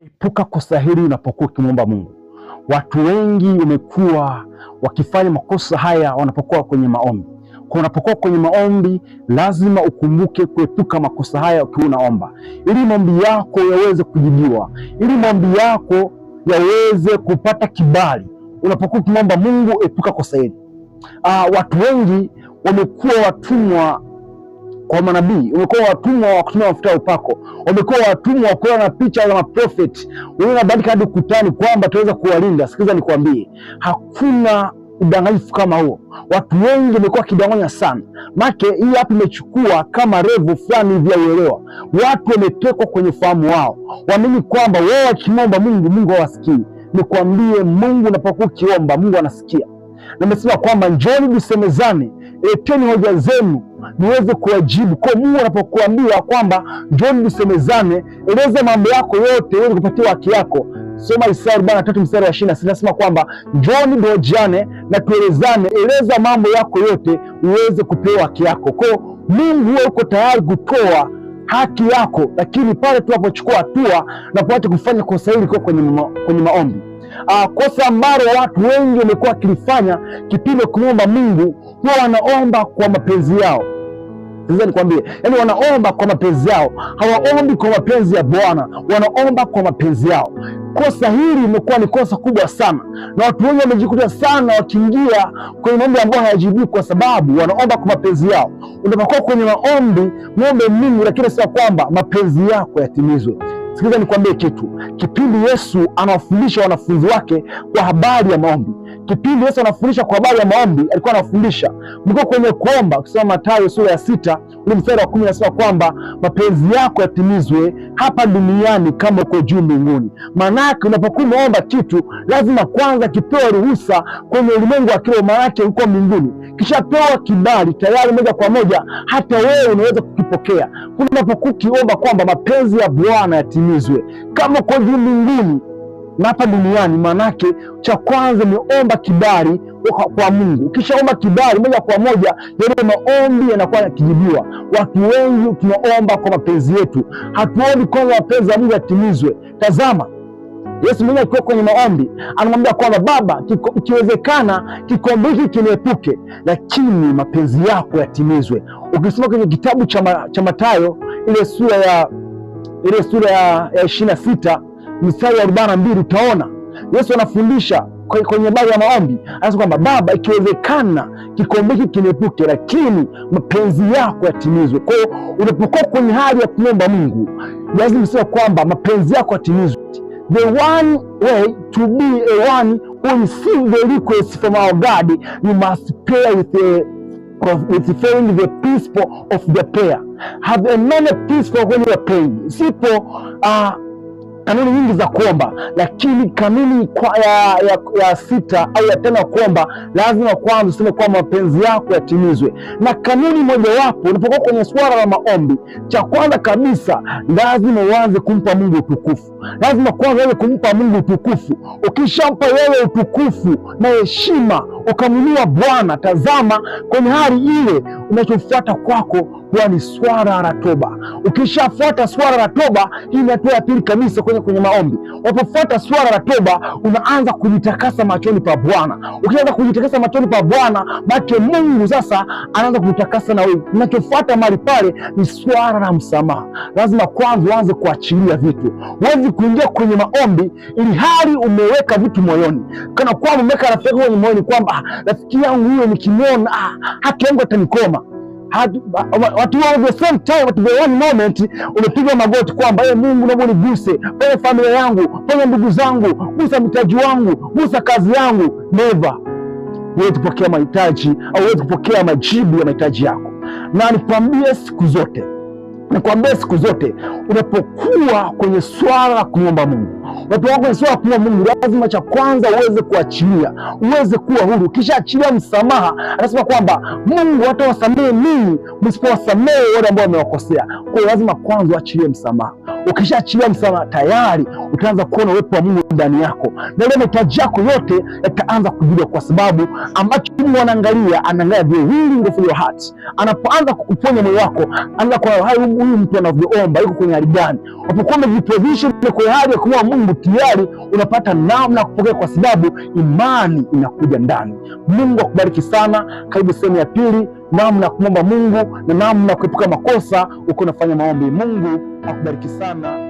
Epuka kosa hili unapokuwa ukimwomba Mungu. Watu wengi wamekuwa wakifanya makosa haya wanapokuwa kwenye maombi. Kwa unapokuwa kwenye maombi, lazima ukumbuke kuepuka makosa haya ukiwa unaomba, ili maombi yako yaweze kujibiwa, ili maombi yako yaweze kupata kibali. Unapokuwa ukimwomba Mungu, epuka kosa hili. Watu wengi wamekuwa watumwa kwa manabii, wamekuwa watumwa wa kutumia mafuta ya upako, wamekuwa watumwa wa kuwa na picha za maprofeti, wanabadilika hadi ukutani kwamba tuweza kuwalinda. Sikiza nikwambie, hakuna udanganyifu kama huo. Watu wengi wamekuwa wakidanganya sana. Make hii hapa imechukua kama revo fulani hivi ya uelewa. Watu wametekwa kwenye fahamu wao, waamini kwamba wao wakimwomba Mungu, Mungu hawasikii. Nikwambie, Mungu unapokuwa ukiomba, Mungu anasikia. Na nimesema kwamba njoni tusemezane, leteni hoja zenu niweze kuwajibu. Kwa Mungu anapokuambia kwamba njoni tusemezane, eleza mambo yako yote uweze kupatiwa haki yako. Soma Isaya 43 mstari wa 26, nasema kwamba njoni tuhojiane na tuelezane, eleza mambo yako yote uweze kupewa haki yako. Kwa Mungu huwa uko tayari kutoa haki yako, lakini pale tunapochukua hatua na kuacha kufanya kosa hili kwa kwenye maombi. Kosa ambalo watu wengi wamekuwa wakilifanya kipindi kumwomba Mungu, huwa wanaomba kwa mapenzi yao. Sasa nikwambie, yaani wanaomba kwa mapenzi yao, hawaombi kwa mapenzi ya Bwana, wanaomba kwa mapenzi yao. Kosa hili limekuwa ni kosa kubwa sana, na watu wengi wamejikuta sana wakiingia kwenye maombi ambayo hayajibiwi kwa sababu wanaomba kwa mapenzi yao. Unapokuwa kwenye maombi, muombe Mungu, lakini sio kwamba mapenzi yako yatimizwe. Sikiliza nikwambie kitu. Kipindi Yesu anawafundisha wanafunzi wake kwa habari ya maombi, kipindi Yesu anafundisha kwa habari ya maombi, alikuwa anafundisha mko kwenye kuomba. Ukisoma Mathayo sura ya 6 ule mstari wa 10, anasema kwamba mapenzi yako yatimizwe hapa duniani kama uko juu mbinguni. Maana yake unapokuwa umeomba kitu, lazima kwanza kipewe ruhusa kwenye ulimwengu wa kiroho, maana yake uko mbinguni. Kisha pewa kibali tayari, moja kwa moja hata wewe unaweza kukipokea. Unapokuwa ukiomba kwamba mapenzi ya Bwana yatimizwe kama uko juu mbinguni na hapa duniani, manake cha kwanza ni omba kibali kwa Mungu. Ukishaomba kibali, moja kwa moja yale maombi yanakuwa yakijibiwa. Watu wengi tunaomba kwa mapenzi yetu, hatuombi kwa mapenzi ya Mungu yatimizwe. Tazama, Yesu mwenyewe akiwa kwenye maombi anamwambia kwamba Baba, ikiwezekana kikombe hiki kiniepuke, lakini mapenzi yako yatimizwe. Ukisoma kwenye kitabu cha Mathayo ile sura ya 26 mstari wa 42, utaona Yesu anafundisha kwenye habari ya maombi. Anasema kwamba Baba, ikiwezekana kikombe hiki kiniepuke, lakini mapenzi yako yatimizwe. Kwa hiyo unapokuwa kwenye hali ya kuomba Mungu, lazima useme kwamba mapenzi yako yatimizwe. The one way to be a one who receive the request from our God, you must pray with following the principle of the prayer. Have a many principle when you are praying. Sipo kanuni nyingi za kuomba, lakini kanuni ya 6 au ya 5 kuomba, lazima kwanza useme kwamba mapenzi yako yatimizwe. Na kanuni mojawapo unapokuwa kwenye swala la maombi, cha kwanza kabisa lazima uanze kumpa Mungu utukufu. Lazima kwanza uanze kumpa Mungu utukufu. Ukishampa yeye utukufu na heshima, ukamwinua Bwana, tazama kwenye hali ile unachofuata kwako huwa ni swala la toba. Ukishafuata swala la toba, hii ni hatua ya pili kabisa kwenye maombi. Unapofuata swala la toba, unaanza kujitakasa machoni pa Bwana. Ukianza kujitakasa machoni pa Bwana, baki Mungu sasa anaanza kujitakasa na wewe. Unachofuata mahali pale ni swala la msamaha. Lazima kwanza uanze kuachilia vitu. Huwezi kuingia kwenye maombi ili hali umeweka vitu moyoni, kana kwamba umeweka rafiki yako moyoni kwamba rafiki yangu huyo nikimwona haki yangu atanikoma. Watu wa the same time, at the one moment umepiga magoti kwamba Mungu naomba uniguse kwenye familia yangu, kwenye ndugu zangu, gusa mtaji wangu, gusa kazi yangu. Never. Huwezi kupokea mahitaji au huwezi kupokea majibu ya mahitaji yako. Na nikwambie siku zote unapokuwa kwenye swala la kuomba Mungu, unapokuwa kwenye swala la kuomba Mungu, lazima cha kwanza uweze kuachilia, uweze kuwa huru. Kisha achilia msamaha. Anasema kwamba Mungu hatawasamehe ninyi msipowasamehe wale ambao wamewakosea. Kwa hiyo lazima kwanza uachilie msamaha. Ukishaachilia msamaha, tayari utaanza kuona uwepo wa Mungu ndani yako, na ile mahitaji yako yote yataanza kujibiwa, kwa sababu ambacho Mungu anaangalia the willing of your heart. Anapoanza kukuponya moyo wako, anaanza kwa huyu mtu anavyoomba yuko kwenye hali gani. Unapokuwa umejiposition Kwa hali ya kumwomba Mungu tayari unapata namna ya kupokea, kwa sababu imani inakuja ndani. Mungu akubariki sana. Karibu sehemu ya pili, namna ya kumwomba Mungu na namna ya kuepuka makosa uko unafanya maombi. Mungu akubariki sana.